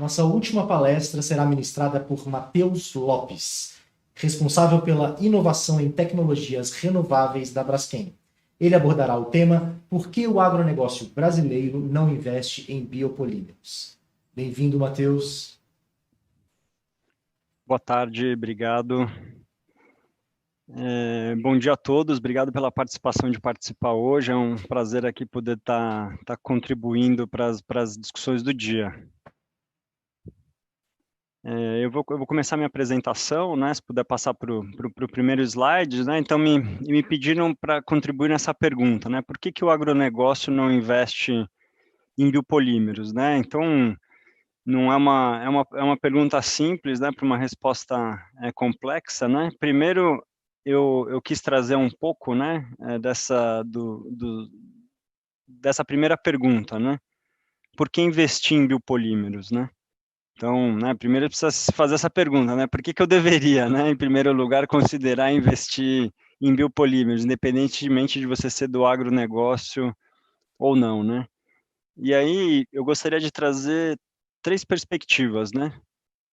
Nossa última palestra será ministrada por Matheus Lopes, responsável pela inovação em tecnologias renováveis da Braskem. Ele abordará o tema Por que o agronegócio brasileiro não investe em biopolímeros? Bem-vindo, Matheus. Boa tarde, obrigado. Bom dia a todos, obrigado pela participação de participar hoje. É um prazer aqui poder estar contribuindo para as discussões do dia. Eu vou começar minha apresentação, né? Se puder passar para o primeiro slide, né? Então, me pediram para contribuir nessa pergunta, né? Por que o agronegócio não investe em biopolímeros, né? Então, não é uma pergunta simples, né? Para uma resposta complexa, né? Primeiro, eu quis trazer um pouco, né? Dessa primeira pergunta, né? Por que investir em biopolímeros, né? Então, né, primeiro precisa se fazer essa pergunta, né? Por que eu deveria, né, em primeiro lugar, considerar investir em biopolímeros, independentemente de você ser do agronegócio ou não, né? E aí, eu gostaria de trazer três perspectivas, né?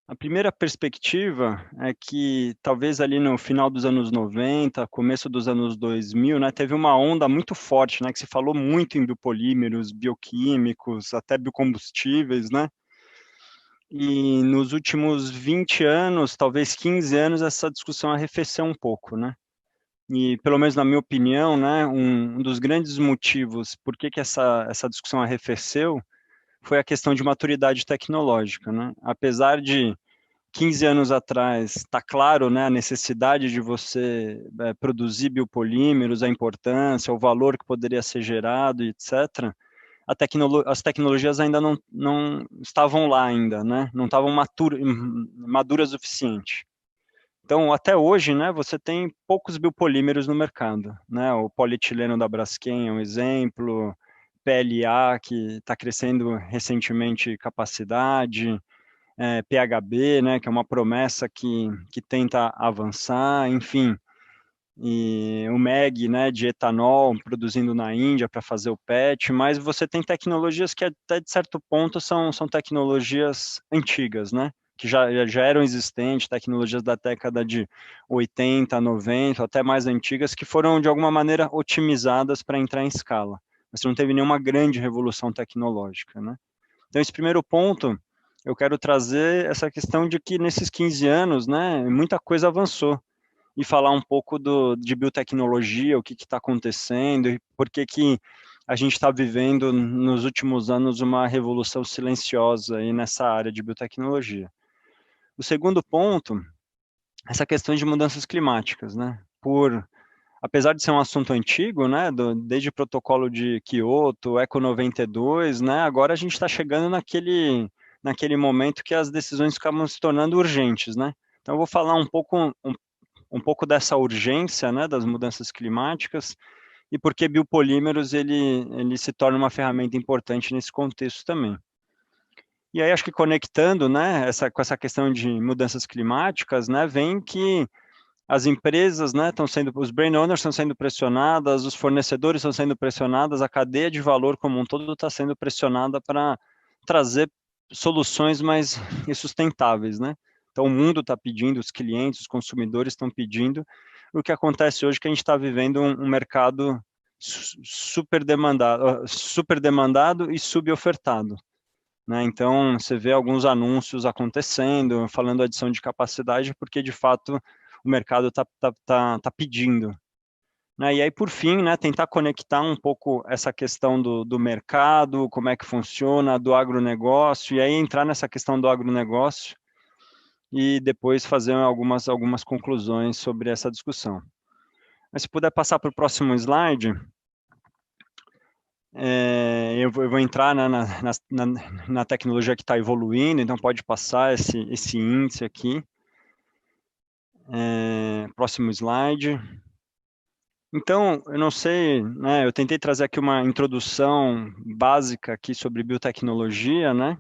A primeira perspectiva é que talvez ali no final dos anos 90, começo dos anos 2000, né, teve uma onda muito forte, né, que se falou muito em biopolímeros, bioquímicos, até biocombustíveis, né? E nos últimos 20 anos, talvez 15 anos, essa discussão arrefeceu um pouco, né? E, pelo menos na minha opinião, né, um dos grandes motivos por que essa discussão arrefeceu foi a questão de maturidade tecnológica, né? Apesar de 15 anos atrás, está claro, né, a necessidade de você produzir biopolímeros, a importância, o valor que poderia ser gerado, etc., as tecnologias ainda não estavam lá ainda, né? Não estavam maduras o suficiente. Então, até hoje, né, você tem poucos biopolímeros no mercado, né? O polietileno da Braskem é um exemplo, PLA, que está crescendo recentemente capacidade, PHB, né, que é uma promessa que tenta avançar, enfim, e o MEG, né, de etanol, produzindo na Índia para fazer o PET, mas você tem tecnologias que até de certo ponto são tecnologias antigas, né, que já eram existentes, tecnologias da década de 80, 90, até mais antigas, que foram de alguma maneira otimizadas para entrar em escala, mas não teve nenhuma grande revolução tecnológica, né. Então, esse primeiro ponto, eu quero trazer essa questão de que nesses 15 anos, né, muita coisa avançou, e falar um pouco de biotecnologia, o que está acontecendo, e por que a gente está vivendo nos últimos anos uma revolução silenciosa aí nessa área de biotecnologia. O segundo ponto, essa questão de mudanças climáticas, né? Apesar de ser um assunto antigo, né, desde o protocolo de Kyoto, Eco 92, né, agora a gente está chegando naquele momento que as decisões acabam se tornando urgentes, né? Então eu vou falar um pouco dessa urgência, né, das mudanças climáticas e por que biopolímeros ele se torna uma ferramenta importante nesse contexto também. E aí acho que conectando, né, com essa questão de mudanças climáticas, né, vem que as empresas, né, os brain owners estão sendo pressionadas, os fornecedores estão sendo pressionados, a cadeia de valor como um todo está sendo pressionada para trazer soluções mais sustentáveis, né? Então o mundo está pedindo, os clientes, os consumidores estão pedindo. O que acontece hoje é que a gente está vivendo um mercado super demandado e subofertado, né? Então você vê alguns anúncios acontecendo, falando adição de capacidade, porque de fato o mercado tá pedindo, né? E aí, por fim, né, tentar conectar um pouco essa questão do mercado, como é que funciona, do agronegócio, e aí entrar nessa questão do agronegócio e depois fazer algumas conclusões sobre essa discussão. Mas se puder passar para o próximo slide, eu vou entrar na tecnologia que está evoluindo, então pode passar esse índice aqui. Próximo slide. Então, eu não sei, né, eu tentei trazer aqui uma introdução básica aqui sobre biotecnologia, né?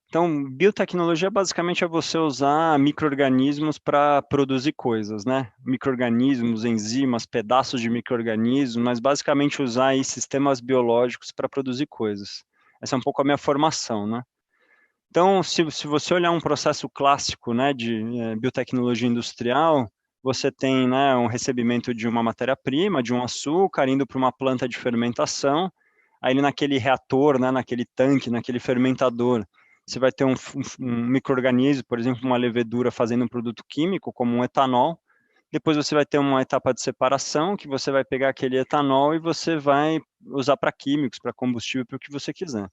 Então, biotecnologia basicamente é você usar micro-organismos para produzir coisas, né? Micro-organismos, enzimas, pedaços de micro-organismos, mas basicamente usar aí sistemas biológicos para produzir coisas. Essa é um pouco a minha formação, né? Então, se você olhar um processo clássico, né, de biotecnologia industrial, você tem, né, um recebimento de uma matéria-prima, de um açúcar, indo para uma planta de fermentação, aí naquele reator, né, naquele tanque, naquele fermentador, você vai ter um micro-organismo, por exemplo, uma levedura fazendo um produto químico, como um etanol. Depois você vai ter uma etapa de separação, que você vai pegar aquele etanol e você vai usar para químicos, para combustível, para o que você quiser.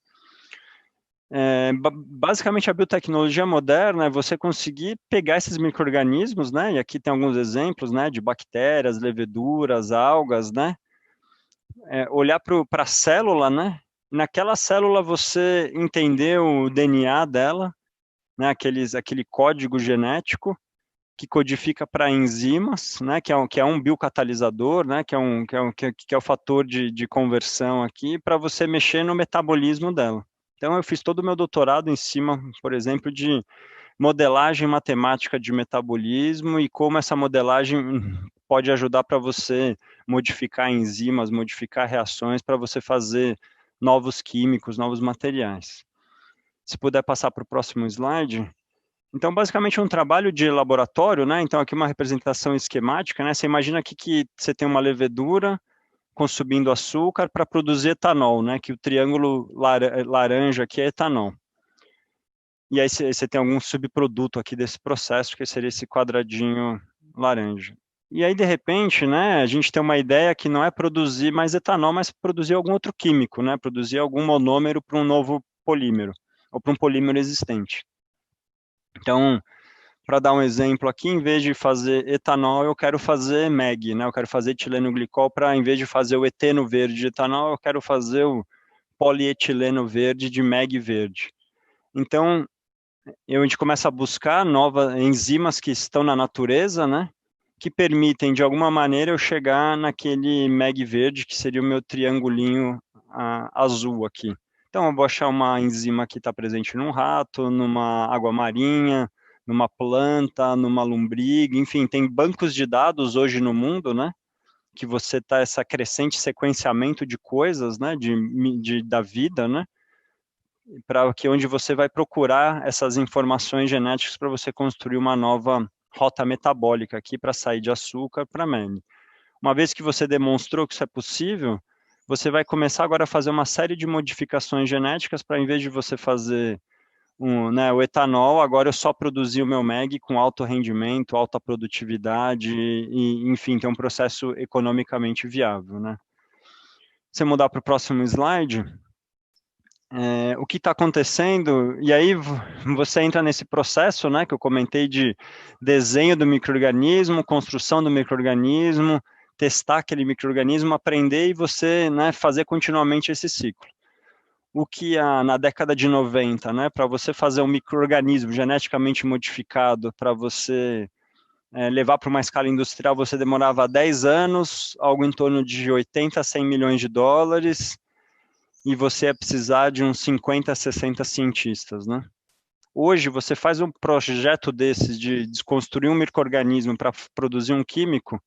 Basicamente, a biotecnologia moderna é você conseguir pegar esses micro-organismos, né, e aqui tem alguns exemplos, né, de bactérias, leveduras, algas, né, olhar para a célula, né, naquela célula você entender o DNA dela, né, aquele código genético que codifica para enzimas, né, que é um biocatalisador, né, que é o fator de conversão aqui, para você mexer no metabolismo dela. Então, eu fiz todo o meu doutorado em cima, por exemplo, de modelagem matemática de metabolismo e como essa modelagem pode ajudar para você modificar enzimas, modificar reações para você fazer novos químicos, novos materiais. Se puder passar para o próximo slide. Então, basicamente, é um trabalho de laboratório, né? Então, aqui uma representação esquemática, né? Você imagina aqui que você tem uma levedura consumindo açúcar para produzir etanol, né? Que o triângulo laranja aqui é etanol. E aí você tem algum subproduto aqui desse processo, que seria esse quadradinho laranja. E aí, de repente, né, a gente tem uma ideia que não é produzir mais etanol, mas produzir algum outro químico, né? Produzir algum monômero para um novo polímero, ou para um polímero existente. Então, para dar um exemplo aqui, em vez de fazer etanol, eu quero fazer MEG, né? Eu quero fazer etileno glicol para, em vez de fazer o eteno verde de etanol, eu quero fazer o polietileno verde de MEG verde. Então, a gente começa a buscar novas enzimas que estão na natureza, né? Que permitem, de alguma maneira, eu chegar naquele MEG verde, que seria o meu triangulinho azul aqui. Então, eu vou achar uma enzima que está presente num rato, numa água marinha, numa planta, numa lombriga, enfim, tem bancos de dados hoje no mundo, né? Que você está essa crescente sequenciamento de coisas, né? Da vida, né? Para que onde você vai procurar essas informações genéticas para você construir uma nova rota metabólica aqui para sair de açúcar para MEG. Uma vez que você demonstrou que isso é possível, você vai começar agora a fazer uma série de modificações genéticas para, em vez de você fazer o etanol, agora eu só produzir o meu MEG com alto rendimento, alta produtividade, e enfim, ter um processo economicamente viável, né? Se você mudar para o próximo slide, o que está acontecendo, e aí você entra nesse processo, né, que eu comentei de desenho do micro-organismo, construção do micro-organismo, testar aquele micro-organismo, aprender e você, né, fazer continuamente esse ciclo. O que na década de 90, né, para você fazer um micro-organismo geneticamente modificado, para você levar para uma escala industrial, você demorava 10 anos, algo em torno de 80 a 100 milhões de dólares, e você ia precisar de uns 50 a 60 cientistas, né? Hoje, você faz um projeto desses de desconstruir um micro-organismo para produzir um químico,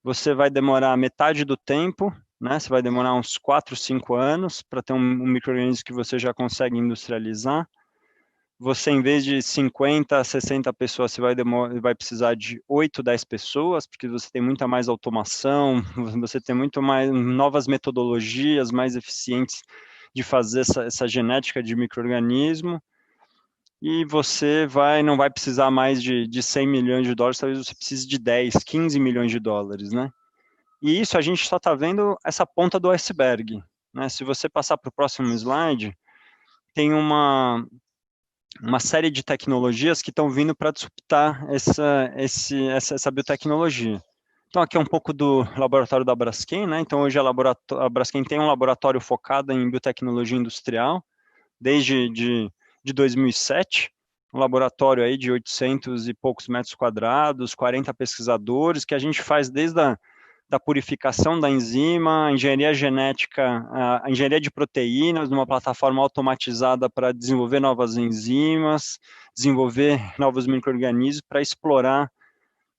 você vai demorar metade do tempo, né? Você vai demorar uns 4, 5 anos para ter um micro-organismo que você já consegue industrializar. Você, em vez de 50, 60 pessoas, você vai precisar de 8, 10 pessoas, porque você tem muita mais automação, você tem muito mais novas metodologias mais eficientes de fazer essa genética de micro-organismo, e você não vai precisar mais de 100 milhões de dólares, talvez você precise de 10, 15 milhões de dólares, né? E isso a gente só está vendo essa ponta do iceberg, né? Se você passar para o próximo slide, tem uma série de tecnologias que estão vindo para disputar essa biotecnologia. Então, aqui é um pouco do laboratório da Braskem, né? Então, hoje a Braskem tem um laboratório focado em biotecnologia industrial, desde de 2007, um laboratório aí de 800 e poucos metros quadrados, 40 pesquisadores, que a gente faz desde da purificação da enzima, a engenharia genética, a engenharia de proteínas, numa plataforma automatizada para desenvolver novas enzimas, desenvolver novos micro-organismos para explorar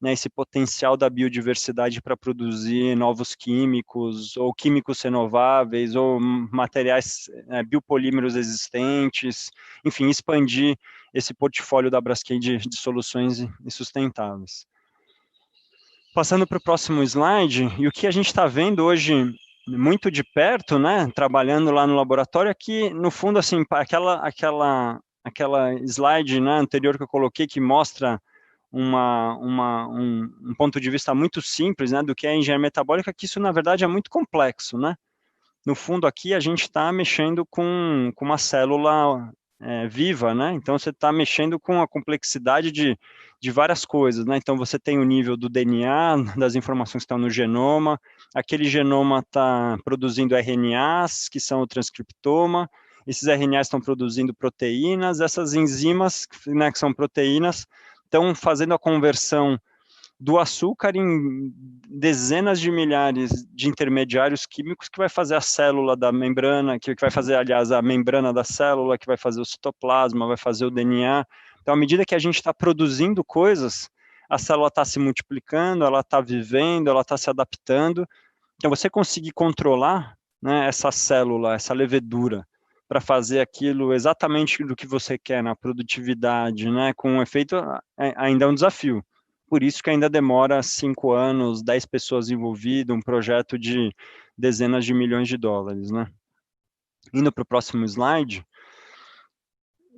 né, esse potencial da biodiversidade para produzir novos químicos, ou químicos renováveis, ou materiais, biopolímeros existentes, enfim, expandir esse portfólio da Braskem de soluções sustentáveis. Passando para o próximo slide, e o que a gente está vendo hoje muito de perto, né, trabalhando lá no laboratório, é que, no fundo, assim, aquela slide, né, anterior que eu coloquei, que mostra um ponto de vista muito simples, né, do que é a engenharia metabólica, que isso, na verdade, é muito complexo, né? No fundo, aqui, a gente está mexendo com uma célula viva, né? Então, você está mexendo com a complexidade de várias coisas, né? Então, você tem o nível do DNA, das informações que estão no genoma, aquele genoma está produzindo RNAs, que são o transcriptoma, esses RNAs estão produzindo proteínas, essas enzimas, né, que são proteínas, estão fazendo a conversão do açúcar em dezenas de milhares de intermediários químicos que vai fazer a célula da membrana, que vai fazer, aliás, a membrana da célula, que vai fazer o citoplasma, vai fazer o DNA. Então, à medida que a gente está produzindo coisas, a célula está se multiplicando, ela está vivendo, ela está se adaptando. Então, você conseguir controlar, né, essa célula, essa levedura, para fazer aquilo exatamente do que você quer na produtividade, né, com um efeito, ainda é um desafio. Por isso que ainda demora 5 anos, 10 pessoas envolvidas, um projeto de dezenas de milhões de dólares, né? Indo para o próximo slide.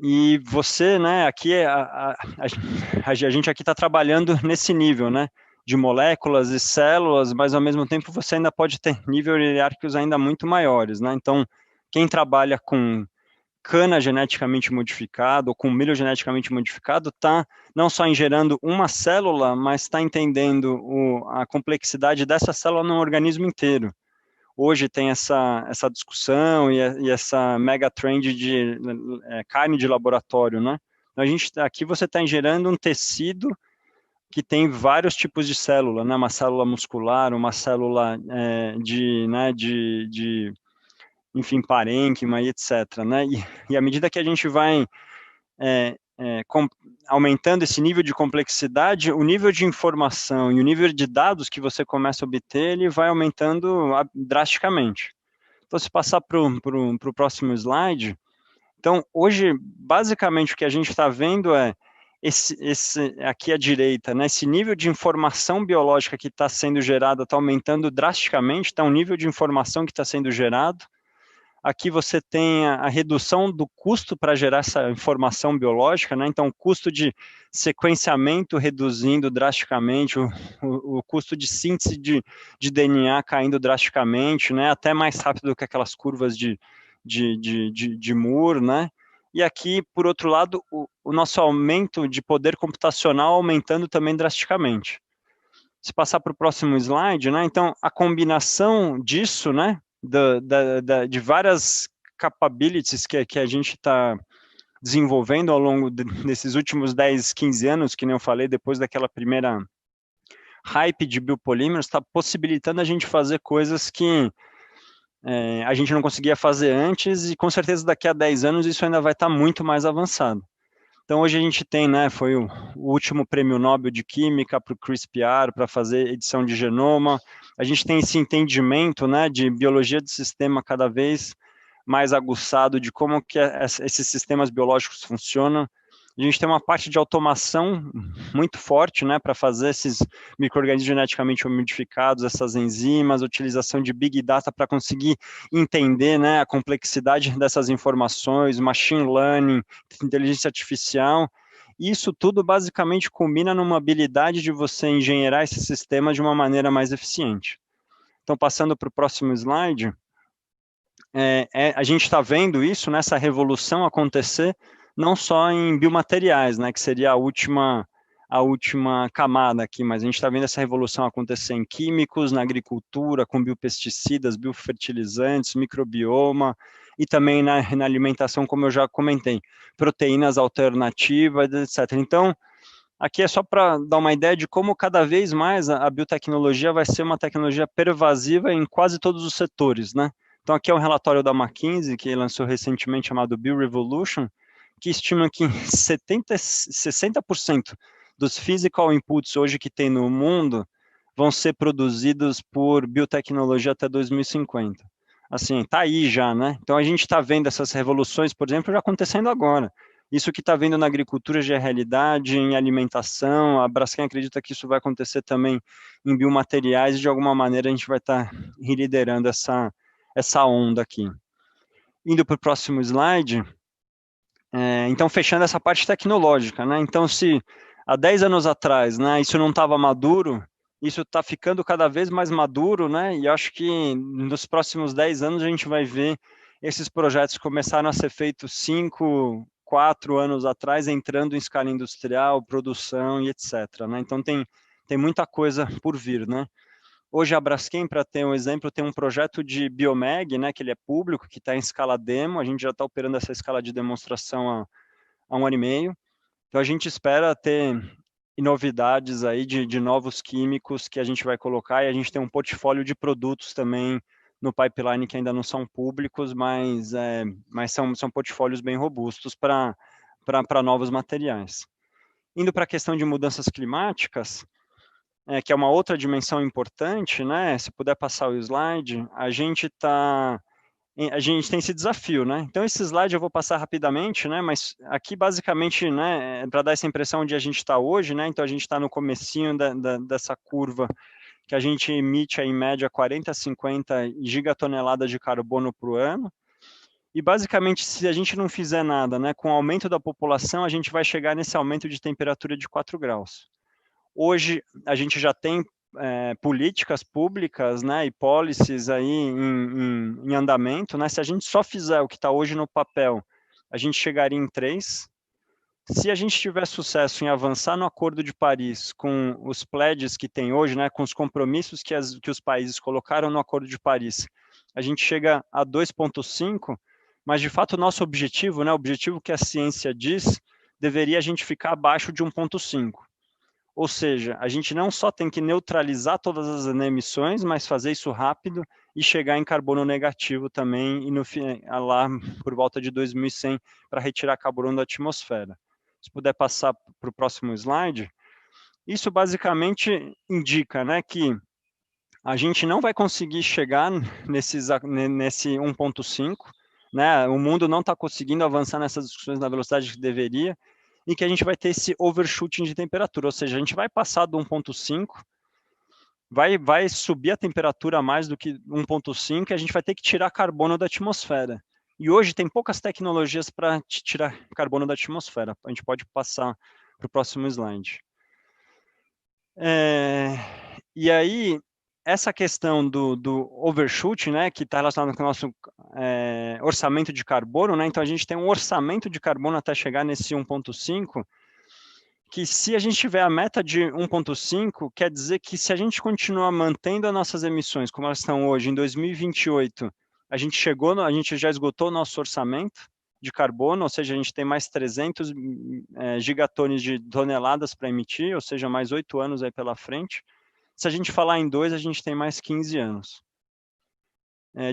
E você, né, aqui, a gente aqui está trabalhando nesse nível, né, de moléculas e células, mas ao mesmo tempo você ainda pode ter níveis hierárquicos ainda muito maiores, né? Então, quem trabalha com cana geneticamente modificado ou com milho geneticamente modificado está não só gerando uma célula, mas está entendendo a complexidade dessa célula no organismo inteiro. Hoje tem essa discussão e essa mega trend de carne de laboratório, né? Então, aqui você está gerando um tecido que tem vários tipos de célula, né? Uma célula muscular, uma célula enfim, parênquima e etc. Né? E à medida que a gente vai aumentando esse nível de complexidade, o nível de informação e o nível de dados que você começa a obter, ele vai aumentando drasticamente. Então, se passar para o próximo slide, então, hoje, basicamente, o que a gente está vendo é esse aqui à direita, né, esse nível de informação biológica que está sendo gerado está aumentando drasticamente, está um nível de informação que está sendo gerado. Aqui você tem a redução do custo para gerar essa informação biológica, né? Então, o custo de sequenciamento reduzindo drasticamente, o custo de síntese de DNA caindo drasticamente, né? Até mais rápido do que aquelas curvas de Moore, né? E aqui, por outro lado, o nosso aumento de poder computacional aumentando também drasticamente. Se passar para o próximo slide, né? Então, a combinação disso, né? De várias capabilities que a gente está desenvolvendo ao longo desses últimos 10, 15 anos, que nem eu falei, depois daquela primeira hype de biopolímeros, está possibilitando a gente fazer coisas que a gente não conseguia fazer antes, e com certeza daqui a 10 anos isso ainda vai estar muito mais avançado. Então, hoje a gente tem, né, foi o último prêmio Nobel de Química para o CRISPR, para fazer edição de genoma. A gente tem esse entendimento, né, de biologia de sistema cada vez mais aguçado de como que esses sistemas biológicos funcionam. A gente tem uma parte de automação muito forte, né, para fazer esses micro-organismos geneticamente modificados, essas enzimas, utilização de Big Data para conseguir entender, né, a complexidade dessas informações, machine learning, inteligência artificial. Isso tudo basicamente combina numa habilidade de você engenheirar esse sistema de uma maneira mais eficiente. Então, passando para o próximo slide, a gente está vendo isso, nessa revolução acontecer, não só em biomateriais, né, que seria a última camada aqui, mas a gente está vendo essa revolução acontecer em químicos, na agricultura, com biopesticidas, biofertilizantes, microbioma, e também na alimentação, como eu já comentei, proteínas alternativas, etc. Então, aqui é só para dar uma ideia de como cada vez mais a biotecnologia vai ser uma tecnologia pervasiva em quase todos os setores, né? Então, aqui é um relatório da McKinsey, que lançou recentemente, chamado BioRevolution, que estima que 60% dos physical inputs hoje que tem no mundo vão ser produzidos por biotecnologia até 2050. Assim, tá aí já, né? Então a gente está vendo essas revoluções, por exemplo, já acontecendo agora. Isso que está vendo na agricultura já é realidade, em alimentação, a Braskem acredita que isso vai acontecer também em biomateriais e de alguma maneira a gente vai estar liderando essa onda aqui. Indo para o próximo slide, então fechando essa parte tecnológica, né? Então se há 10 anos atrás, né, isso não estava maduro, isso está ficando cada vez mais maduro, né? E acho que nos próximos 10 anos a gente vai ver esses projetos começaram a ser feitos 5, 4 anos atrás, entrando em escala industrial, produção e etc. Né? Então tem muita coisa por vir, né? Hoje a Braskem, para ter um exemplo, tem um projeto de Biomeg, né, que ele é público, que está em escala demo, a gente já está operando essa escala de demonstração há 1 ano e meio. Então a gente espera ter novidades aí de novos químicos que a gente vai colocar e a gente tem um portfólio de produtos também no pipeline que ainda não são públicos, mas são portfólios bem robustos para novos materiais. Indo para a questão de mudanças climáticas, que é uma outra dimensão importante, né? Se puder passar o slide, a gente tem esse desafio, né? Então esse slide eu vou passar rapidamente, né? Mas aqui basicamente, né, para dar essa impressão onde a gente está hoje, né? Então a gente está no comecinho dessa curva que a gente emite em média 40 a 50 gigatoneladas de carbono por ano. E basicamente, se a gente não fizer nada, né, com o aumento da população, a gente vai chegar nesse aumento de temperatura de 4 graus. Hoje, a gente já tem políticas públicas, né, e policies aí em andamento, né, se a gente só fizer o que está hoje no papel, a gente chegaria em 3. Se a gente tiver sucesso em avançar no Acordo de Paris com os pledges que tem hoje, né, com os compromissos que os países colocaram no Acordo de Paris, a gente chega a 2,5, mas de fato o nosso objetivo, né, o objetivo que a ciência diz, deveria a gente ficar abaixo de 1,5. Ou seja, a gente não só tem que neutralizar todas as emissões, mas fazer isso rápido e chegar em carbono negativo também, e lá por volta de 2100, para retirar carbono da atmosfera. Se puder passar para o próximo slide, isso basicamente indica, né, que a gente não vai conseguir chegar nesse 1,5, né, o mundo não está conseguindo avançar nessas discussões na velocidade que deveria, e que a gente vai ter esse overshooting de temperatura, ou seja, a gente vai passar do 1,5, vai subir a temperatura a mais do que 1,5 e a gente vai ter que tirar carbono da atmosfera. E hoje tem poucas tecnologias para tirar carbono da atmosfera. A gente pode passar para o próximo slide. E aí, essa questão do overshoot, né, que está relacionado com o nosso orçamento de carbono, né, então a gente tem um orçamento de carbono até chegar nesse 1,5, que se a gente tiver a meta de 1,5, quer dizer que se a gente continuar mantendo as nossas emissões como elas estão hoje, em 2028, a gente já esgotou o nosso orçamento de carbono, ou seja, a gente tem mais 300 gigatones de toneladas para emitir, ou seja, mais 8 anos aí pela frente. Se a gente falar em 2, a gente tem mais 15 anos.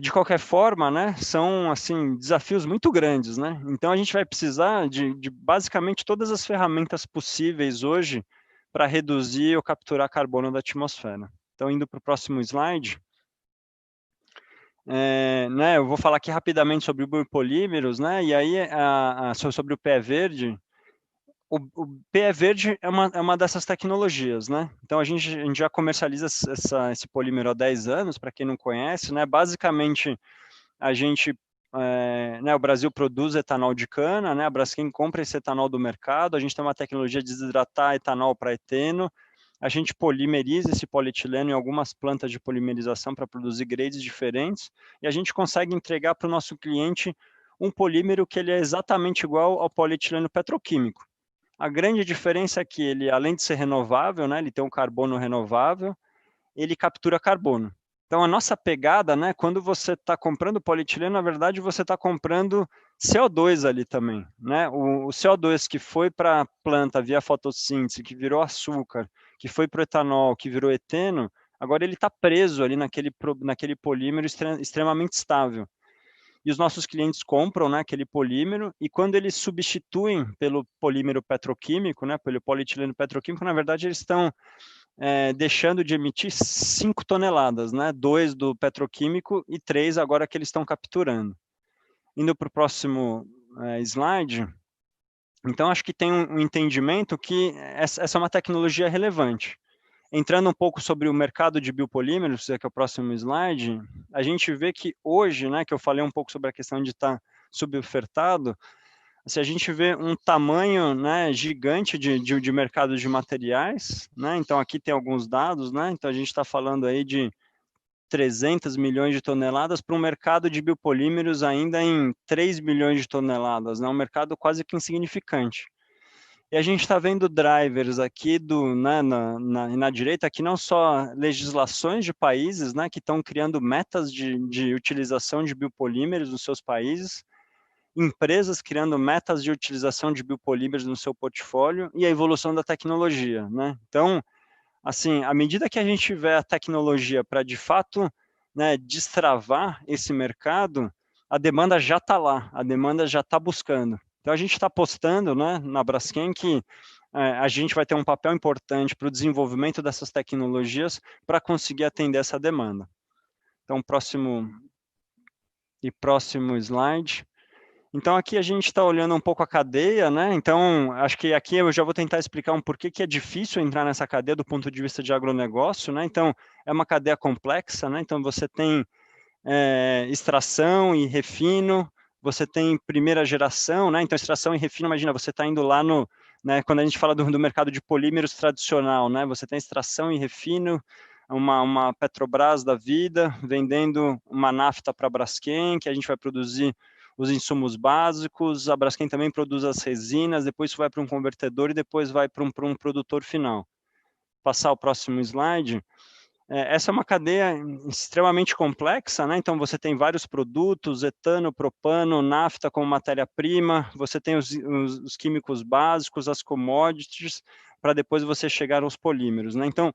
De qualquer forma, né, são assim, desafios muito grandes, né? Então a gente vai precisar de basicamente todas as ferramentas possíveis hoje para reduzir ou capturar carbono da atmosfera. Então, indo para o próximo slide, né, eu vou falar aqui rapidamente sobre biopolímeros, né? E aí sobre o pé verde. O pé verde é uma dessas tecnologias, né? Então a gente já comercializa esse polímero há 10 anos, para quem não conhece, né? Basicamente a gente, né, o Brasil produz etanol de cana, né? A Braskem compra esse etanol do mercado, a gente tem uma tecnologia de desidratar etanol para eteno, a gente polimeriza esse polietileno em algumas plantas de polimerização para produzir grades diferentes, e a gente consegue entregar para o nosso cliente um polímero que ele é exatamente igual ao polietileno petroquímico. A grande diferença é que ele, além de ser renovável, né, ele tem um carbono renovável, ele captura carbono. Então, a nossa pegada, né, quando você está comprando polietileno, na verdade, você está comprando CO2 ali também. Né? O CO2 que foi para a planta via fotossíntese, que virou açúcar, que foi para o etanol, que virou eteno, agora ele está preso ali naquele polímero extremamente estável. e os nossos clientes compram, né, aquele polímero, e quando eles substituem pelo polímero petroquímico, né, pelo polietileno petroquímico, na verdade eles estão deixando de emitir 5 toneladas, né, 2 do petroquímico e 3 agora que eles estão capturando. Indo para o próximo slide, então acho que tem um entendimento que essa é uma tecnologia relevante. Entrando um pouco sobre o mercado de biopolímeros, que é o próximo slide, a gente vê que hoje, né, que eu falei um pouco sobre a questão de estar subofertado, se a gente vê um tamanho, né, gigante de mercado de materiais, né, então aqui tem alguns dados, né, então a gente está falando aí de 300 milhões de toneladas para um mercado de biopolímeros ainda em 3 bilhões de toneladas, né, um mercado quase que insignificante. E a gente está vendo drivers aqui né, na direita, aqui não só legislações de países, né, que estão criando metas de utilização de biopolímeros nos seus países, empresas criando metas de utilização de biopolímeros no seu portfólio e a evolução da tecnologia, né? Então, assim, à medida que a gente tiver a tecnologia para, de fato, né, destravar esse mercado, a demanda já está lá, a demanda já está buscando. Então, a gente está apostando, né, na Braskem que a gente vai ter um papel importante para o desenvolvimento dessas tecnologias para conseguir atender essa demanda. Então, próximo slide. Então, aqui a gente está olhando um pouco a cadeia, né? Então, acho que aqui eu já vou tentar explicar um porquê que é difícil entrar nessa cadeia do ponto de vista de agronegócio, né? Então, é uma cadeia complexa, né? Então, você tem extração e refino, você tem primeira geração, né? Então, extração e refino, imagina, você está indo lá no, né? Quando a gente fala do mercado de polímeros tradicional, né? Você tem extração e refino, uma Petrobras da vida, vendendo uma nafta para a Braskem, que a gente vai produzir os insumos básicos, a Braskem também produz as resinas, depois isso vai para um convertedor e depois vai para um produtor final. Passar o próximo slide. Essa é uma cadeia extremamente complexa, né? Então você tem vários produtos, etano, propano, nafta como matéria-prima, você tem os químicos básicos, as commodities, para depois você chegar aos polímeros, né? Então,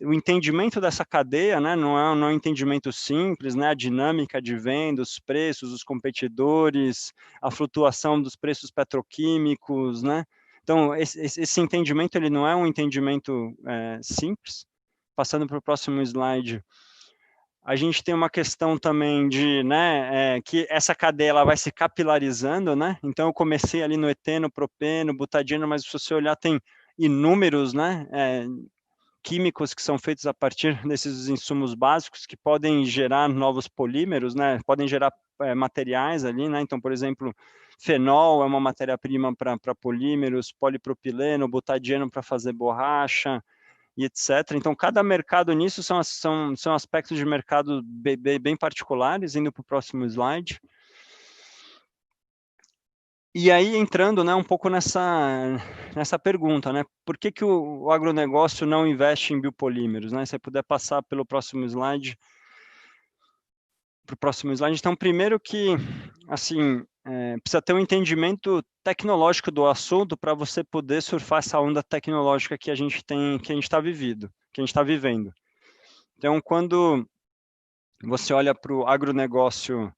o entendimento dessa cadeia, né, não é um entendimento simples, né, a dinâmica de venda, os preços, os competidores, a flutuação dos preços petroquímicos, né? Então, esse entendimento ele não é um entendimento simples. Passando para o próximo slide, a gente tem uma questão também de, né, que essa cadeia ela vai se capilarizando, né? Então, eu comecei ali no eteno, propeno, butadieno, mas se você olhar, tem inúmeros, né, químicos que são feitos a partir desses insumos básicos que podem gerar novos polímeros, né? Podem gerar materiais ali, né? Então, por exemplo, fenol é uma matéria-prima para polímeros, polipropileno, butadieno para fazer borracha, e etc. Então, cada mercado nisso são aspectos de mercado bem particulares, indo para o próximo slide. E aí, entrando, né, um pouco nessa pergunta, né, por que o agronegócio não investe em biopolímeros, né? Se você puder passar pelo próximo slide, para o próximo slide. Então, primeiro que, assim, precisa ter um entendimento tecnológico do assunto para você poder surfar essa onda tecnológica que a gente está vivendo. Então, quando você olha para o agronegócio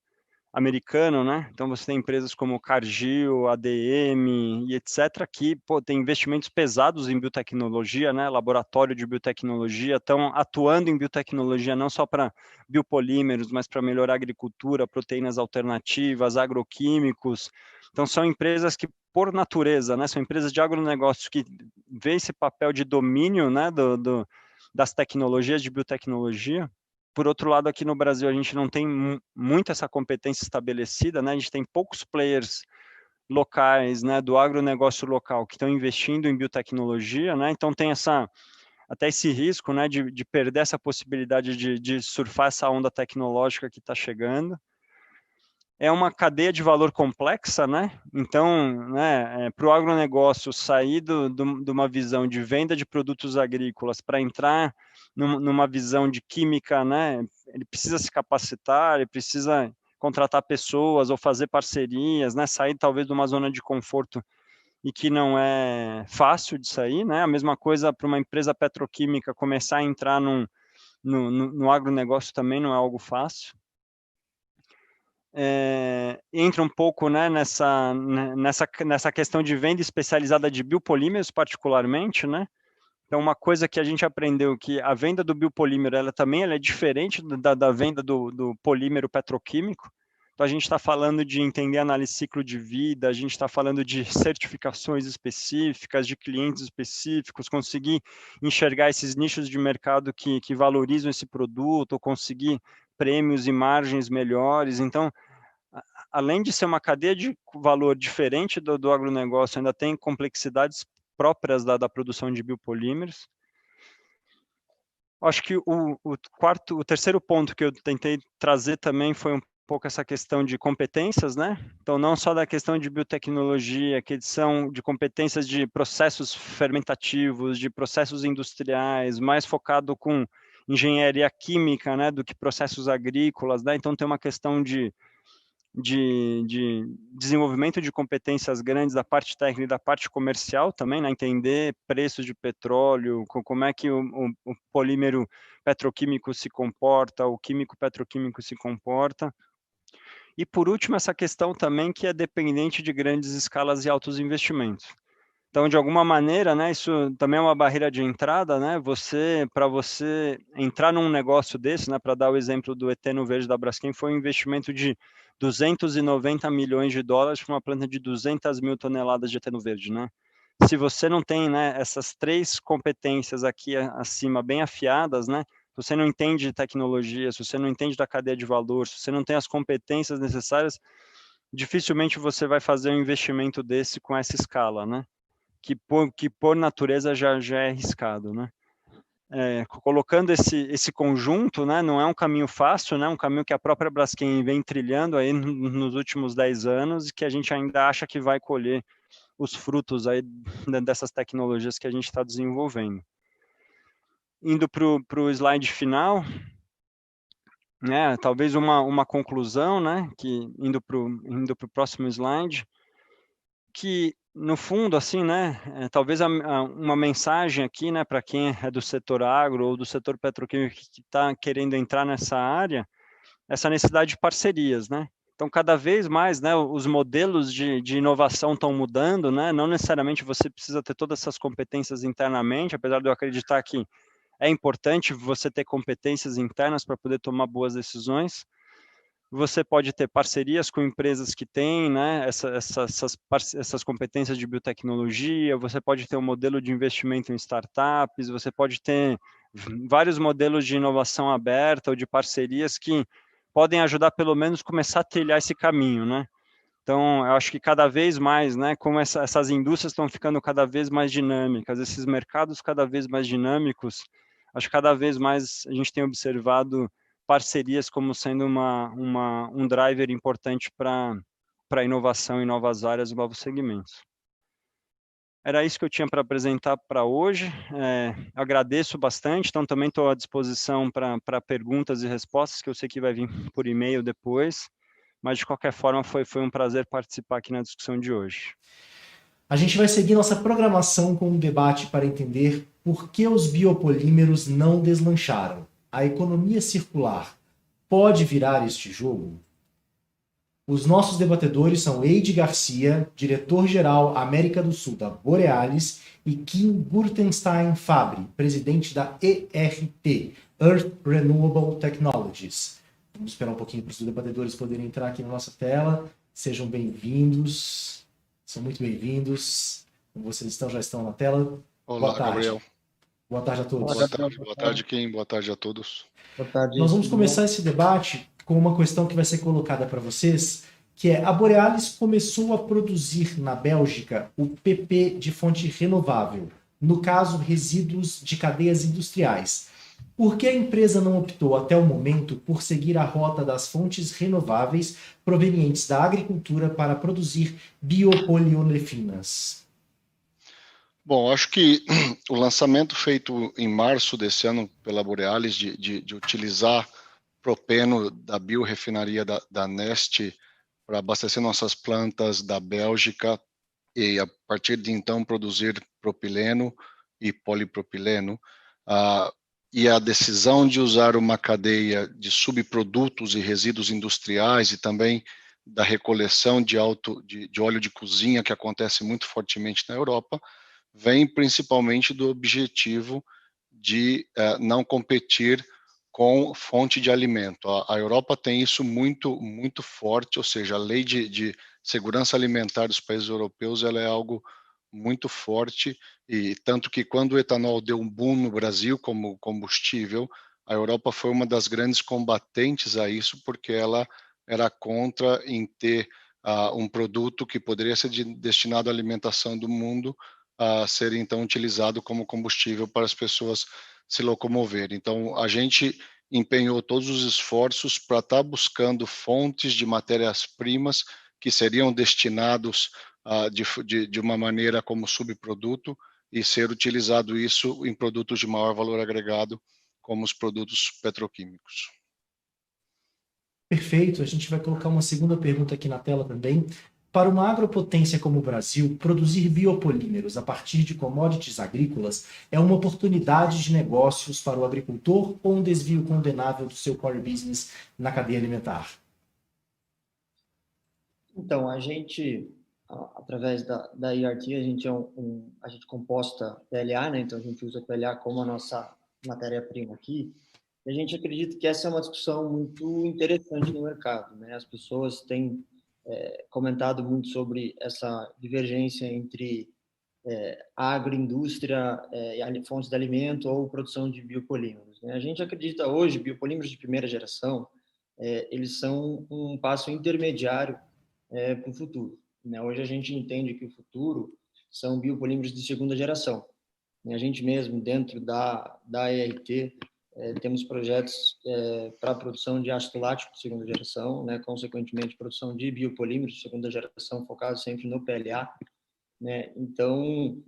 americano, né? Então você tem empresas como Cargill, ADM e etc. que tem investimentos pesados em biotecnologia, né? Laboratório de biotecnologia, estão atuando em biotecnologia não só para biopolímeros, mas para melhorar a agricultura, proteínas alternativas, agroquímicos. Então são empresas que por natureza, né? São empresas de agronegócio que vê esse papel de domínio, né? Das tecnologias de biotecnologia. Por outro lado, aqui no Brasil, a gente não tem muito essa competência estabelecida, né? A gente tem poucos players locais, né, do agronegócio local que estão investindo em biotecnologia, né? Então tem até esse risco, né, de perder essa possibilidade de surfar essa onda tecnológica que está chegando. É uma cadeia de valor complexa, né? Então, né, para o agronegócio sair de uma visão de venda de produtos agrícolas para entrar numa visão de química, né? Ele precisa se capacitar, ele precisa contratar pessoas ou fazer parcerias, né? Sair talvez de uma zona de conforto e que não é fácil de sair, né? A mesma coisa para uma empresa petroquímica começar a entrar no agronegócio também não é algo fácil. entra um pouco, né, nessa questão de venda especializada de biopolímeros, particularmente, né? Então, uma coisa que a gente aprendeu que a venda do biopolímero, ela é diferente da venda do polímero petroquímico. Então, a gente está falando de entender análise de ciclo de vida, a gente está falando de certificações específicas, de clientes específicos, conseguir enxergar esses nichos de mercado que valorizam esse produto, conseguir prêmios e margens melhores. Então, além de ser uma cadeia de valor diferente do agronegócio, ainda tem complexidades próprias da produção de biopolímeros. Acho que o terceiro ponto que eu tentei trazer também foi um pouco essa questão de competências, né? Então, não só da questão de biotecnologia, que são de competências de processos fermentativos, de processos industriais, mais focado com engenharia química, né, do que processos agrícolas, né? Então, tem uma questão de desenvolvimento de competências grandes da parte técnica e da parte comercial também, né? Entender preços de petróleo, como é que o polímero petroquímico se comporta, o químico petroquímico se comporta. E, por último, essa questão também que é dependente de grandes escalas e altos investimentos. Então, de alguma maneira, né, isso também é uma barreira de entrada, né? Para você entrar num negócio desse, né, para dar o exemplo do Eteno Verde da Braskem, foi um investimento de 290 milhões de dólares para uma planta de 200 mil toneladas de eteno verde, né? Se você não tem, né, essas três competências aqui acima bem afiadas, né? Se você não entende de tecnologia, se você não entende da cadeia de valor, se você não tem as competências necessárias, dificilmente você vai fazer um investimento desse com essa escala, né? Que por natureza já é arriscado, né? Colocando esse conjunto, né, não é um caminho fácil, né, um caminho que a própria Braskem vem trilhando aí nos últimos 10 anos e que a gente ainda acha que vai colher os frutos aí dessas tecnologias que a gente está desenvolvendo. Indo para o slide final, né, talvez uma conclusão, né, que indo para o próximo slide, que no fundo, assim, né, talvez uma mensagem aqui, né, para quem é do setor agro ou do setor petroquímico que está querendo entrar nessa área, essa necessidade de parcerias, né? Então, cada vez mais, né, os modelos de inovação estão mudando, né? Não necessariamente você precisa ter todas essas competências internamente, apesar de eu acreditar que é importante você ter competências internas para poder tomar boas decisões. Você pode ter parcerias com empresas que têm, né, essas competências de biotecnologia, você pode ter um modelo de investimento em startups, você pode ter vários modelos de inovação aberta ou de parcerias que podem ajudar pelo menos começar a trilhar esse caminho, né? Então, eu acho que cada vez mais, né, como essas indústrias estão ficando cada vez mais dinâmicas, esses mercados cada vez mais dinâmicos, acho que cada vez mais a gente tem observado parcerias como sendo um driver importante para a inovação em novas áreas e novos segmentos. Era isso que eu tinha para apresentar para hoje. Agradeço bastante, então também estou à disposição para perguntas e respostas, que eu sei que vai vir por e-mail depois, mas de qualquer forma foi um prazer participar aqui na discussão de hoje. A gente vai seguir nossa programação com um debate para entender por que os biopolímeros não deslancharam. A economia circular pode virar este jogo? Os nossos debatedores são Eide Garcia, diretor-geral América do Sul da Borealis, e Kim Burtenstein Fabri, presidente da ERT, Earth Renewable Technologies. Vamos esperar um pouquinho para os debatedores poderem entrar aqui na nossa tela. Sejam bem-vindos. São muito bem-vindos. Como vocês já estão na tela. Olá, boa tarde. Gabriel. Boa tarde a todos. Boa tarde, Kim. Boa tarde a todos. Boa tarde. Nós vamos começar esse debate com uma questão que vai ser colocada para vocês, que é: a Borealis começou a produzir na Bélgica o PP de fonte renovável, no caso, resíduos de cadeias industriais. Por que a empresa não optou até o momento por seguir a rota das fontes renováveis provenientes da agricultura para produzir biopoliolefinas? Bom, acho que o lançamento feito em março desse ano pela Borealis de utilizar propeno da biorefinaria da Neste para abastecer nossas plantas da Bélgica e, a partir de então, produzir propileno e polipropileno, e a decisão de usar uma cadeia de subprodutos e resíduos industriais e também da recoleção de óleo de cozinha, que acontece muito fortemente na Europa, vem principalmente do objetivo de não competir com fonte de alimento. A Europa tem isso muito, muito forte, ou seja, a lei de segurança alimentar dos países europeus ela é algo muito forte, e tanto que quando o etanol deu um boom no Brasil como combustível, a Europa foi uma das grandes combatentes a isso, porque ela era contra em ter um produto que poderia ser destinado à alimentação do mundo a ser então utilizado como combustível para as pessoas se locomoverem. Então, a gente empenhou todos os esforços para estar buscando fontes de matérias-primas que seriam destinados de uma maneira como subproduto e ser utilizado isso em produtos de maior valor agregado, como os produtos petroquímicos. Perfeito, a gente vai colocar uma segunda pergunta aqui na tela também. Para uma agropotência como o Brasil, produzir biopolímeros a partir de commodities agrícolas é uma oportunidade de negócios para o agricultor ou um desvio condenável do seu core business na cadeia alimentar? Então, a gente, através da IRT, a gente a gente composta PLA, né? Então a gente usa PLA como a nossa matéria-prima aqui. E a gente acredita que essa é uma discussão muito interessante no mercado, né? As pessoas têm comentado muito sobre essa divergência entre agroindústria, fontes de alimento ou produção de biopolímeros, né? A gente acredita hoje, biopolímeros de primeira geração, eles são um passo intermediário para o futuro, né? Hoje a gente entende que o futuro são biopolímeros de segunda geração. A gente mesmo, dentro da ERT, temos projetos para a produção de ácido lático de segunda geração, né? Consequentemente, produção de biopolímeros de segunda geração, focado sempre no PLA, né? Então,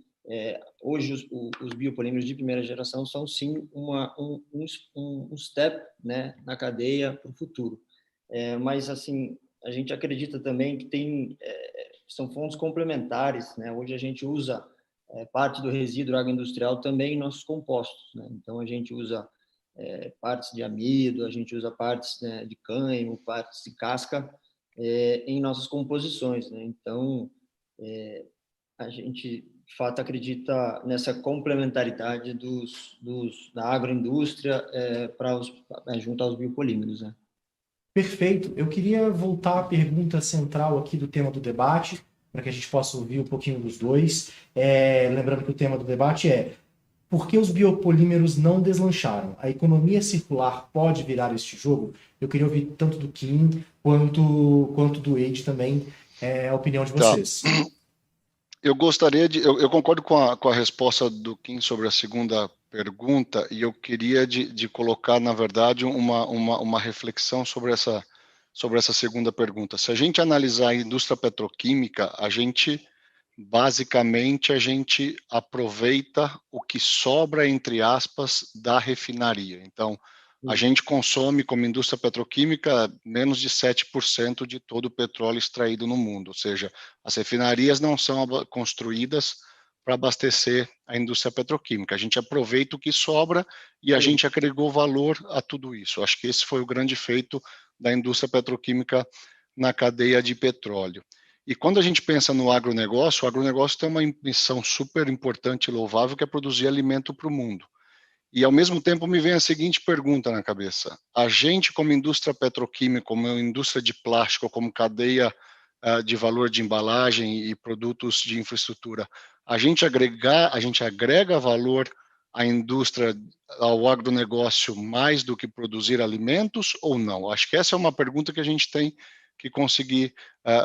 hoje os biopolímeros de primeira geração são sim um step, né, na cadeia para o futuro. Mas assim, a gente acredita também que são fontes complementares, né? Hoje a gente usa parte do resíduo agroindustrial também em nossos compostos, né? Então a gente usa partes de amido, a gente usa partes, né, de cânhamo, partes de casca em nossas composições, né? Então a gente de fato acredita nessa complementaridade da agroindústria junto aos biopolímeros, né? Perfeito. Eu queria voltar à pergunta central aqui do tema do debate, para que a gente possa ouvir um pouquinho dos dois. Lembrando que o tema do debate é: por que os biopolímeros não deslancharam? A economia circular pode virar este jogo? Eu queria ouvir tanto do Kim quanto do Wade também, a opinião de vocês. Tá. Eu gostaria eu concordo com a resposta do Kim sobre a segunda pergunta, e eu queria de colocar, na verdade, uma reflexão sobre essa segunda pergunta. Se a gente analisar a indústria petroquímica, basicamente a gente aproveita o que sobra, entre aspas, da refinaria. Então, a gente consome, como indústria petroquímica, menos de 7% de todo o petróleo extraído no mundo. Ou seja, as refinarias não são construídas para abastecer a indústria petroquímica. A gente aproveita o que sobra e a gente agregou valor a tudo isso. Acho que esse foi o grande feito da indústria petroquímica na cadeia de petróleo. E quando a gente pensa no agronegócio, o agronegócio tem uma missão super importante e louvável, que é produzir alimento para o mundo. E, ao mesmo tempo, me vem a seguinte pergunta na cabeça. A gente, como indústria petroquímica, como indústria de plástico, como cadeia de valor de embalagem e produtos de infraestrutura, a gente agrega valor à indústria, ao agronegócio, mais do que produzir alimentos ou não? Acho que essa é uma pergunta que a gente tem que conseguir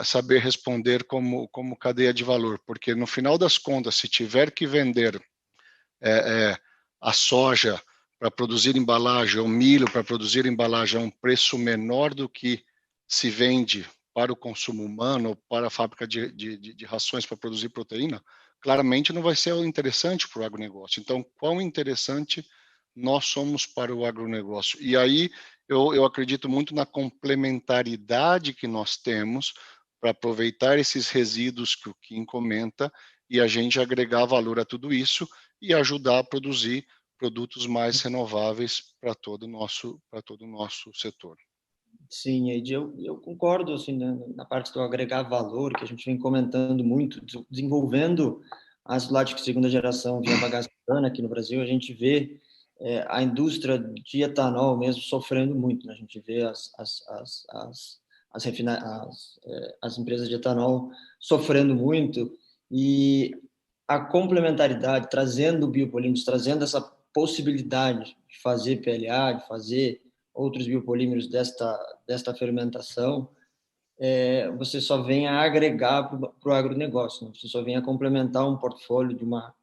saber responder como cadeia de valor, porque, no final das contas, se tiver que vender a soja para produzir embalagem, ou milho para produzir embalagem a um preço menor do que se vende para o consumo humano ou para a fábrica de rações para produzir proteína, claramente não vai ser interessante para o agronegócio. Então, quão interessante nós somos para o agronegócio? E aí eu acredito muito na complementaridade que nós temos para aproveitar esses resíduos que o Kim comenta e a gente agregar valor a tudo isso e ajudar a produzir produtos mais renováveis para todo o nosso setor. Sim, Ed, eu concordo assim, na parte do agregar valor, que a gente vem comentando muito, desenvolvendo a Acidolático segunda geração via bagaço aqui no Brasil, a gente vê a indústria de etanol mesmo sofrendo muito, né? A gente vê as empresas de etanol sofrendo muito, e a complementaridade, trazendo biopolímeros, trazendo essa possibilidade de fazer PLA, de fazer outros biopolímeros desta fermentação, você só vem a agregar para o agronegócio, né? Você só vem a complementar um portfólio de uma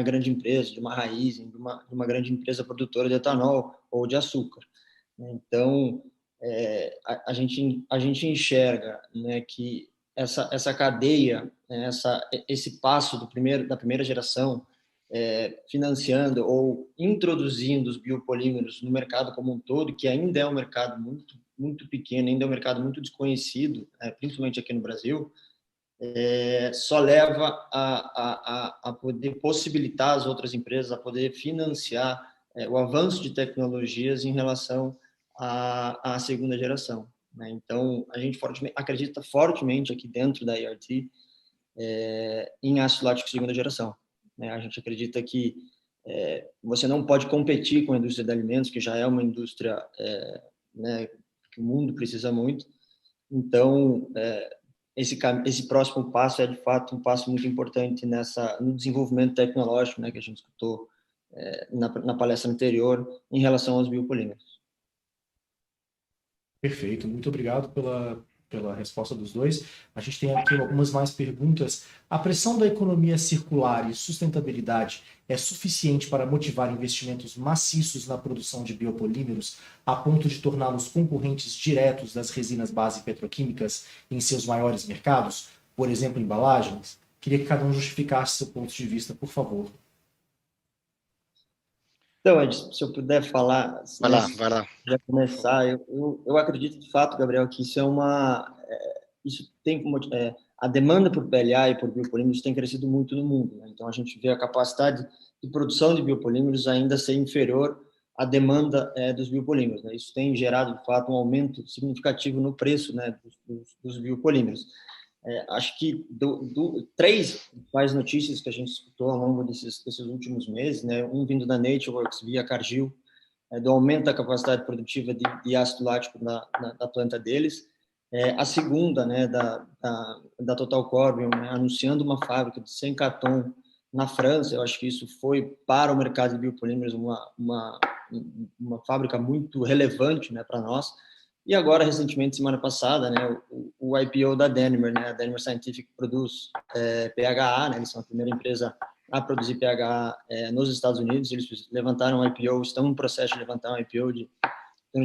grande empresa, de uma raiz, de uma grande empresa produtora de etanol ou de açúcar. Então, a gente enxerga, né, que essa cadeia, né, esse passo da primeira geração, financiando ou introduzindo os biopolímeros no mercado como um todo, que ainda é um mercado muito, muito pequeno, ainda é um mercado muito desconhecido, principalmente aqui no Brasil, só leva a poder possibilitar as outras empresas a poder financiar o avanço de tecnologias em relação à segunda geração, né? Então, a gente acredita fortemente aqui dentro da ERT em ácido lático segunda geração, né? A gente acredita que você não pode competir com a indústria de alimentos, que já é uma indústria, né, que o mundo precisa muito. Então, esse próximo passo é, de fato, um passo muito importante no desenvolvimento tecnológico, né, que a gente escutou na palestra anterior, em relação aos biopolímeros. Perfeito, muito obrigado pela resposta dos dois. A gente tem aqui algumas mais perguntas. A pressão da economia circular e sustentabilidade é suficiente para motivar investimentos maciços na produção de biopolímeros, a ponto de torná-los concorrentes diretos das resinas base petroquímicas em seus maiores mercados, por exemplo, embalagens? Queria que cada um justificasse seu ponto de vista, por favor. Então, Ed, se eu puder falar, vai lá. Já começar, eu acredito de fato, Gabriel, que isso isso tem como a demanda por PLA e por biopolímeros tem crescido muito no mundo, né? Então a gente vê a capacidade de produção de biopolímeros ainda ser inferior à demanda dos biopolímeros, né? Isso tem gerado de fato um aumento significativo no preço, né, dos biopolímeros. Acho que três principais notícias que a gente escutou ao longo desses últimos meses, né, um vindo da NatureWorks via Cargill, do aumento da capacidade produtiva de ácido lático na planta deles. A segunda, né, da Total Corbion, né, anunciando uma fábrica de 100 Caton na França. Eu acho que isso foi para o mercado de biopolímeros uma fábrica muito relevante, né, para nós. E agora, recentemente, semana passada, né, o IPO da Danimer, né, a Danimer Scientific produz PHA, né, eles são a primeira empresa a produzir PHA nos Estados Unidos. Eles levantaram um IPO, estão no processo de levantar um IPO de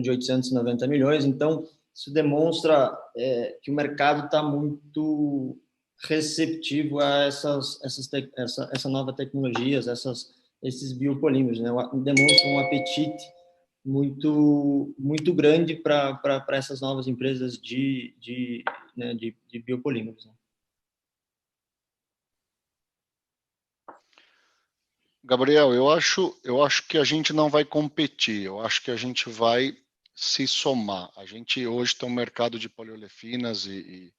890 milhões. Então, isso demonstra que o mercado está muito receptivo a essa nova tecnologias, esses biopolímeros, né? Demonstra um apetite muito muito grande para essas novas empresas de biopolímeros, né? Gabriel, eu acho que a gente não vai competir, eu acho que a gente vai se somar. A gente hoje tem um mercado de poliolefinas e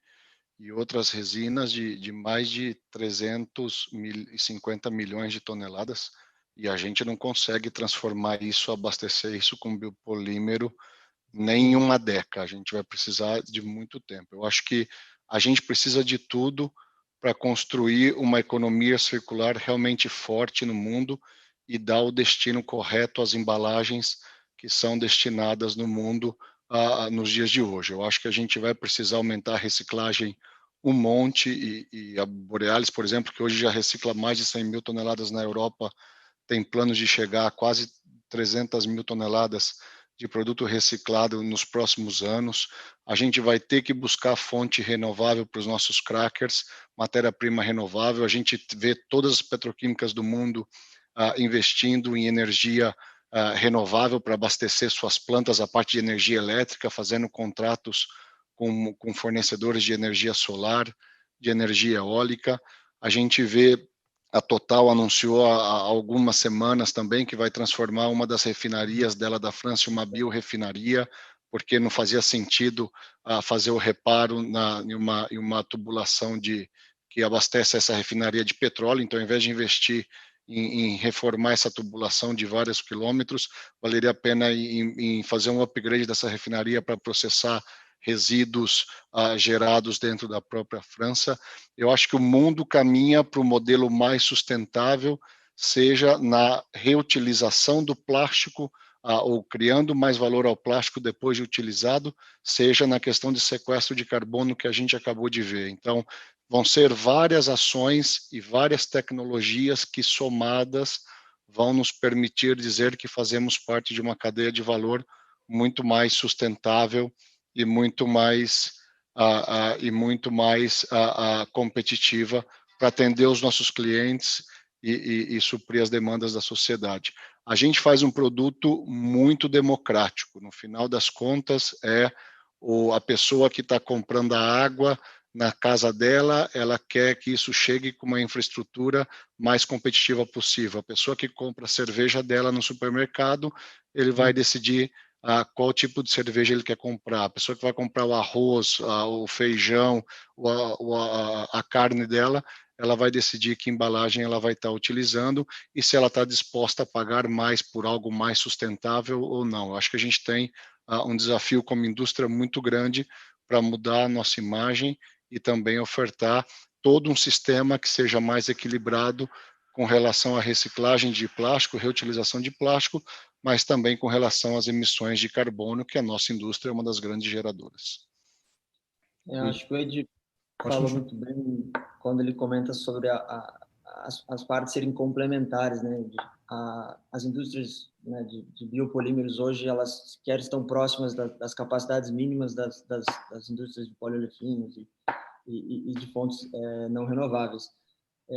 outras resinas de mais de 350 milhões de toneladas, e a gente não consegue transformar isso, abastecer isso com biopolímero nem em uma década. A gente vai precisar de muito tempo. Eu acho que a gente precisa de tudo para construir uma economia circular realmente forte no mundo e dar o destino correto às embalagens que são destinadas no mundo nos dias de hoje. Eu acho que a gente vai precisar aumentar a reciclagem um monte, e a Borealis, por exemplo, que hoje já recicla mais de 100 mil toneladas na Europa, tem planos de chegar a quase 300 mil toneladas de produto reciclado nos próximos anos. A gente vai ter que buscar fonte renovável para os nossos crackers, matéria-prima renovável. A gente vê todas as petroquímicas do mundo investindo em energia renovável para abastecer suas plantas, a parte de energia elétrica, fazendo contratos com fornecedores de energia solar, de energia eólica. A gente vê A Total anunciou há algumas semanas também que vai transformar uma das refinarias dela da França em uma biorefinaria, porque não fazia sentido fazer o reparo em uma tubulação que abastece essa refinaria de petróleo. Então, ao invés de investir em reformar essa tubulação de vários quilômetros, valeria a pena em fazer um upgrade dessa refinaria para processar resíduos gerados dentro da própria França. Eu acho que o mundo caminha para o modelo mais sustentável, seja na reutilização do plástico, ou criando mais valor ao plástico depois de utilizado, seja na questão de sequestro de carbono que a gente acabou de ver. Então, vão ser várias ações e várias tecnologias que, somadas, vão nos permitir dizer que fazemos parte de uma cadeia de valor muito mais sustentável e muito mais competitiva para atender os nossos clientes e suprir as demandas da sociedade. A gente faz um produto muito democrático. No final das contas, a pessoa que está comprando a água na casa dela, ela quer que isso chegue com uma infraestrutura mais competitiva possível. A pessoa que compra a cerveja dela no supermercado, ele vai decidir qual tipo de cerveja ele quer comprar. A pessoa que vai comprar o arroz, o feijão, a carne dela, ela vai decidir que embalagem ela vai estar utilizando e se ela está disposta a pagar mais por algo mais sustentável ou não. Eu acho que a gente tem um desafio como indústria muito grande para mudar a nossa imagem e também ofertar todo um sistema que seja mais equilibrado com relação à reciclagem de plástico, reutilização de plástico, mas também com relação às emissões de carbono, que a nossa indústria é uma das grandes geradoras. Eu acho que o Ed falou muito bem quando ele comenta sobre as partes serem complementares, né? As indústrias, né, de biopolímeros hoje, elas quer estão próximas das capacidades mínimas das indústrias de poliolefinos e de fontes não renováveis.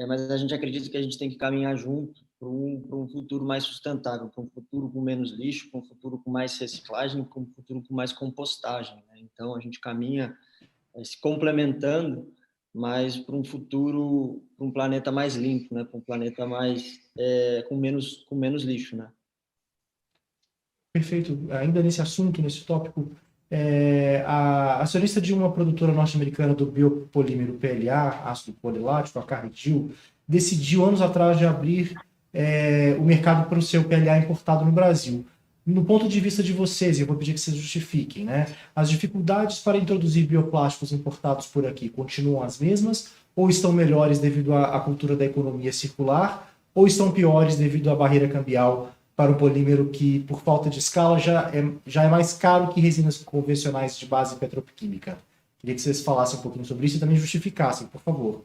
Mas a gente acredita que a gente tem que caminhar junto para um futuro mais sustentável, para um futuro com menos lixo, para um futuro com mais reciclagem, para um futuro com mais compostagem, né? Então, a gente caminha se complementando, mas para um futuro, para um planeta mais limpo, né? Para um planeta mais com menos lixo, né? Perfeito. Ainda nesse assunto, nesse tópico, a acionista de uma produtora norte-americana do biopolímero PLA, ácido polilático, a Cargill, decidiu anos atrás de abrir o mercado para o seu PLA importado no Brasil. No ponto de vista de vocês, eu vou pedir que vocês justifiquem, né? As dificuldades para introduzir bioplásticos importados por aqui continuam as mesmas ou estão melhores devido à cultura da economia circular ou estão piores devido à barreira cambial para o polímero que, por falta de escala, já é mais caro que resinas convencionais de base petroquímica? Queria que vocês falassem um pouquinho sobre isso e também justificassem, por favor.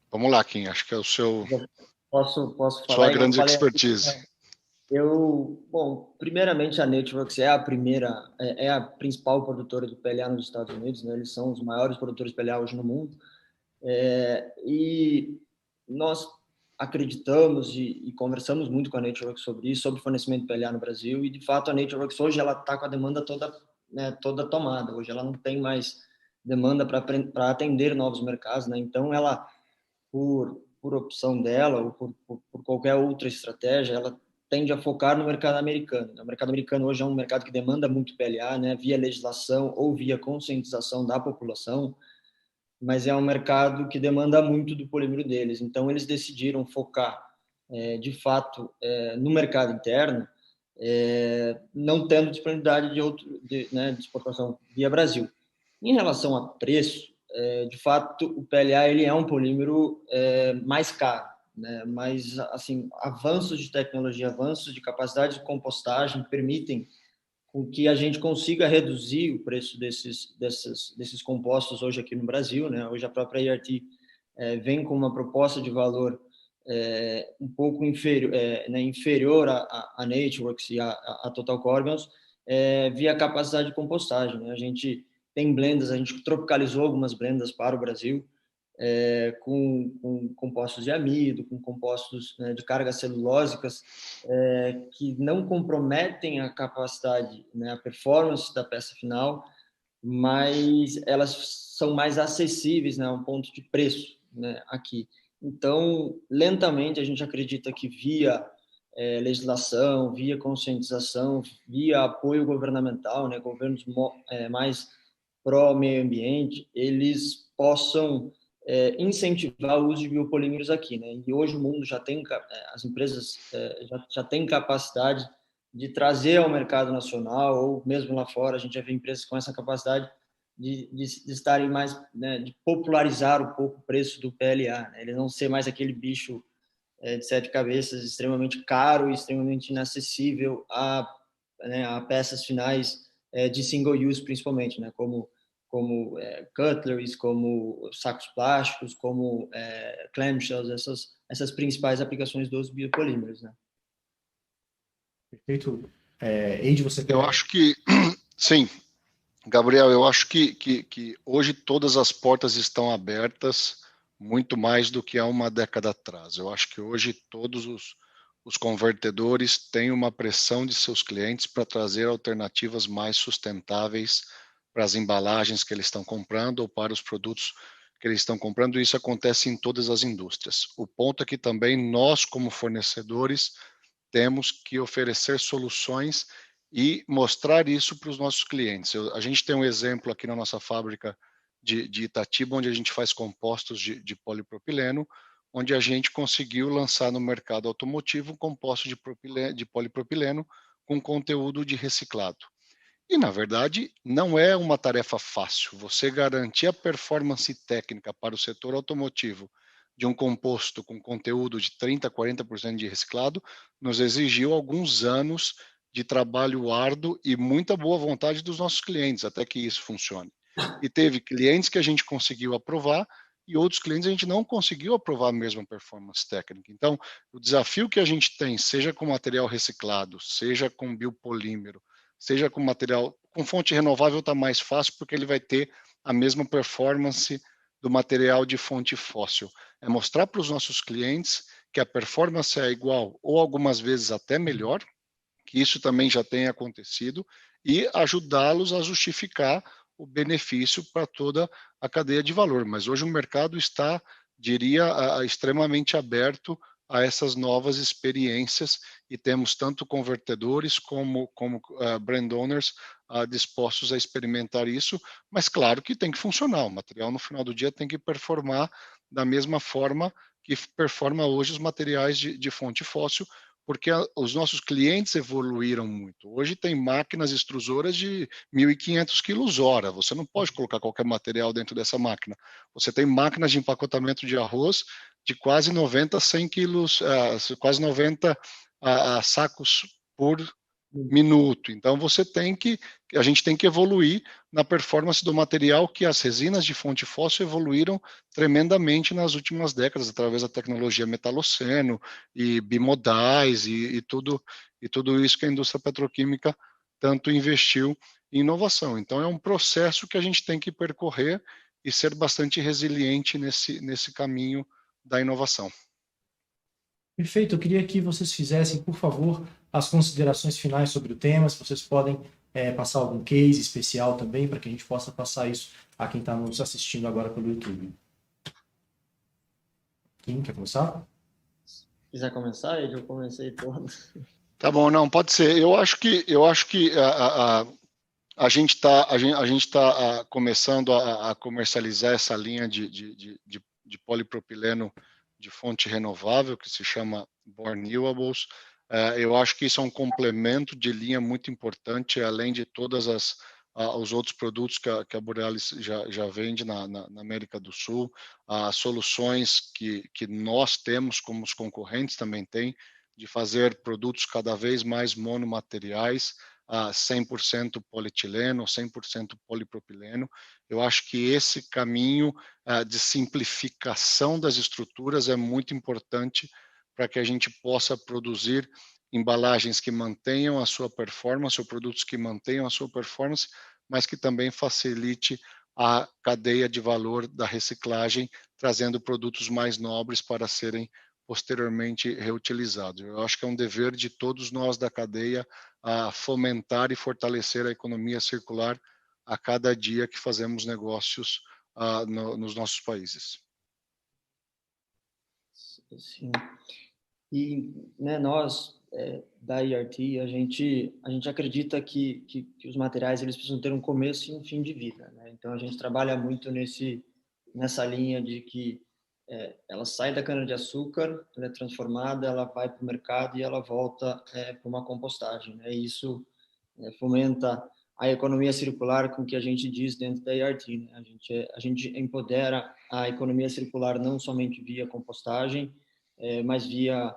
Vamos lá, Kim. Acho que é o seu... Posso falar? Sua grande expertise. Bom, primeiramente a Natureworks é a principal produtora de PLA nos Estados Unidos, né? Eles são os maiores produtores de PLA hoje no mundo. E nós acreditamos e conversamos muito com a Natureworks sobre isso, sobre fornecimento de PLA no Brasil, e de fato a Natureworks hoje ela está com a demanda toda, né, toda tomada. Hoje ela não tem mais demanda para atender novos mercados, né? Então ela, por opção dela ou por qualquer outra estratégia, ela tende a focar no mercado americano. O mercado americano hoje é um mercado que demanda muito PLA, né, via legislação ou via conscientização da população, mas é um mercado que demanda muito do polímero deles. Então, eles decidiram focar, de fato, no mercado interno, não tendo disponibilidade de exportação via Brasil. Em relação a preço, de fato, o PLA ele é um polímero mais caro, né? Mas, assim, avanços de tecnologia, avanços de capacidade de compostagem permitem com que a gente consiga reduzir o preço desses compostos hoje aqui no Brasil, né? Hoje a própria IRT vem com uma proposta de valor um pouco inferior à Natureworks e à Total Corbions, via capacidade de compostagem, né? A gente tem blendas, a gente tropicalizou algumas blendas para o Brasil, com compostos de amido, com compostos, né, de cargas celulósicas, que não comprometem a capacidade, né, a performance da peça final, mas elas são mais acessíveis, né, a um ponto de preço. né, aqui. Então, lentamente, a gente acredita que via legislação, via conscientização, via apoio governamental, né, governos mais pró-meio ambiente, eles possam incentivar o uso de biopolímeros aqui, né? E hoje o mundo já tem, as empresas já têm capacidade de trazer ao mercado nacional, ou mesmo lá fora, a gente já vê empresas com essa capacidade de estarem mais, né, de popularizar um pouco o preço do PLA, né? Ele não ser mais aquele bicho de 7 cabeças extremamente caro e extremamente inacessível né, a peças finais de single use, principalmente, né? Como cutleries, como sacos plásticos, como clamshells, essas principais aplicações dos biopolímeros, né? Perfeito. Eide, você Eu acho que, sim, Gabriel, eu acho que hoje todas as portas estão abertas, muito mais do que há uma década atrás. Eu acho que hoje todos os convertedores têm uma pressão de seus clientes para trazer alternativas mais sustentáveis para as embalagens que eles estão comprando ou para os produtos que eles estão comprando, e isso acontece em todas as indústrias. O ponto é que também nós, como fornecedores, temos que oferecer soluções e mostrar isso para os nossos clientes. A gente tem um exemplo aqui na nossa fábrica de Itatiba, onde a gente faz compostos de polipropileno, onde a gente conseguiu lançar no mercado automotivo um composto de polipropileno com conteúdo de reciclado. E, na verdade, não é uma tarefa fácil. Você garantir a performance técnica para o setor automotivo de um composto com conteúdo de 30%, 40% de reciclado nos exigiu alguns anos de trabalho árduo e muita boa vontade dos nossos clientes, até que isso funcione. E teve clientes que a gente conseguiu aprovar e outros clientes a gente não conseguiu aprovar a mesma performance técnica. Então, o desafio que a gente tem, seja com material reciclado, seja com biopolímero, seja com material, com fonte renovável está mais fácil porque ele vai ter a mesma performance do material de fonte fóssil. É mostrar para os nossos clientes que a performance é igual ou algumas vezes até melhor, que isso também já tem acontecido, e ajudá-los a justificar o benefício para toda a cadeia de valor. Mas hoje o mercado está, diria, extremamente aberto a essas novas experiências e temos tanto convertedores como brand owners dispostos a experimentar isso, mas claro que tem que funcionar. O material no final do dia tem que performar da mesma forma que performa hoje os materiais de fonte fóssil, porque os nossos clientes evoluíram muito. Hoje tem máquinas extrusoras de 1.500 quilos-hora. Você não pode colocar qualquer material dentro dessa máquina. Você tem máquinas de empacotamento de arroz de quase 90, 100 quilos, quase 90 sacos por minuto. Então a gente tem que evoluir na performance do material, que as resinas de fonte fóssil evoluíram tremendamente nas últimas décadas através da tecnologia metaloceno e bimodais e tudo isso que a indústria petroquímica tanto investiu em inovação. Então é um processo que a gente tem que percorrer e ser bastante resiliente nesse caminho da inovação. Perfeito, eu queria que vocês fizessem, por favor, as considerações finais sobre o tema, se vocês podem passar algum case especial também, para que a gente possa passar isso a quem está nos assistindo agora pelo YouTube. Quem quer começar? Se quiser começar, eu comecei todo. Tá bom, não, pode ser. Eu acho que a gente está começando a comercializar essa linha de polipropileno de fonte renovável, que se chama Born Renewables. Eu acho que isso é um complemento de linha muito importante, além de todas os outros produtos que a Borealis já vende na América do Sul, as soluções que nós temos, como os concorrentes também têm, de fazer produtos cada vez mais monomateriais, 100% polietileno, 100% polipropileno. Eu acho que esse caminho de simplificação das estruturas é muito importante para que a gente possa produzir embalagens que mantenham a sua performance, ou produtos que mantenham a sua performance, mas que também facilite a cadeia de valor da reciclagem, trazendo produtos mais nobres para serem posteriormente reutilizados. Eu acho que é um dever de todos nós da cadeia a fomentar e fortalecer a economia circular a cada dia que fazemos negócios nos nossos países. Sim. E, né, nós, da IRT, a gente acredita que os materiais eles precisam ter um começo e um fim de vida, né? Então, a gente trabalha muito nessa linha de que ela sai da cana-de-açúcar, ela é transformada, ela vai para o mercado e ela volta para uma compostagem, né? E isso fomenta a economia circular, com que a gente diz dentro da IRT, né? A gente empodera a economia circular não somente via compostagem, mas via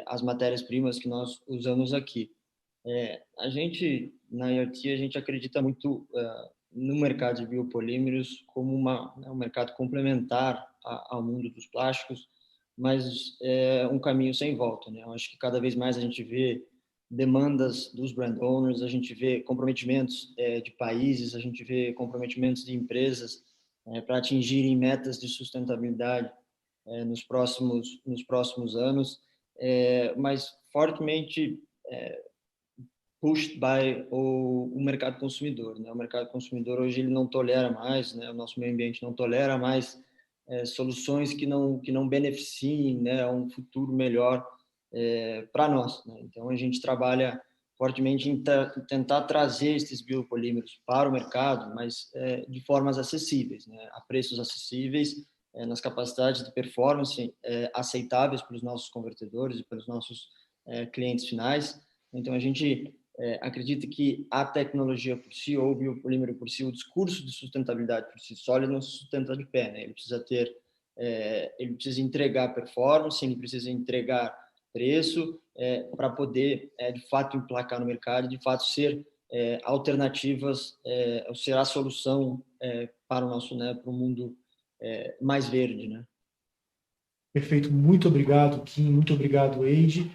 as matérias-primas que nós usamos aqui. A gente, na IRT, a gente acredita muito no mercado de biopolímeros como um mercado complementar ao mundo dos plásticos, mas é um caminho sem volta, né? Eu acho que cada vez mais a gente vê demandas dos brand owners, a gente vê comprometimentos de países, a gente vê comprometimentos de empresas para atingirem metas de sustentabilidade nos próximos anos, mas fortemente pushed by o mercado consumidor, né? O mercado consumidor hoje ele não tolera mais, né? O nosso meio ambiente não tolera mais soluções que não beneficiem, né, um futuro melhor para nós, né? Então a gente trabalha fortemente em tentar trazer esses biopolímeros para o mercado, mas de formas acessíveis, né? A preços acessíveis, nas capacidades de performance aceitáveis pelos nossos convertedores e pelos nossos clientes finais. Então a gente acredita que a tecnologia por si, ou o biopolímero por si, o discurso de sustentabilidade por si só, ele não se sustenta de pé, né? Ele precisa entregar performance, ele precisa entregar preço para poder, de fato, emplacar no mercado, de fato, ser alternativas, ser a solução para o nosso, né, para um mundo mais verde, né? Perfeito, muito obrigado, Kim, muito obrigado, Eide.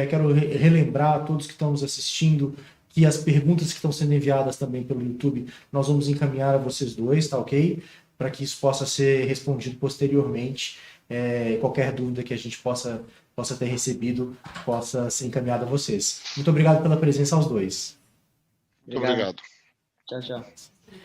Quero relembrar a todos que estão nos assistindo que as perguntas que estão sendo enviadas também pelo YouTube, nós vamos encaminhar a vocês dois, tá ok? Para que isso possa ser respondido posteriormente. Qualquer dúvida que a gente possa ter recebido, possa ser encaminhada a vocês. Muito obrigado pela presença aos dois. Muito obrigado. Tchau, tchau.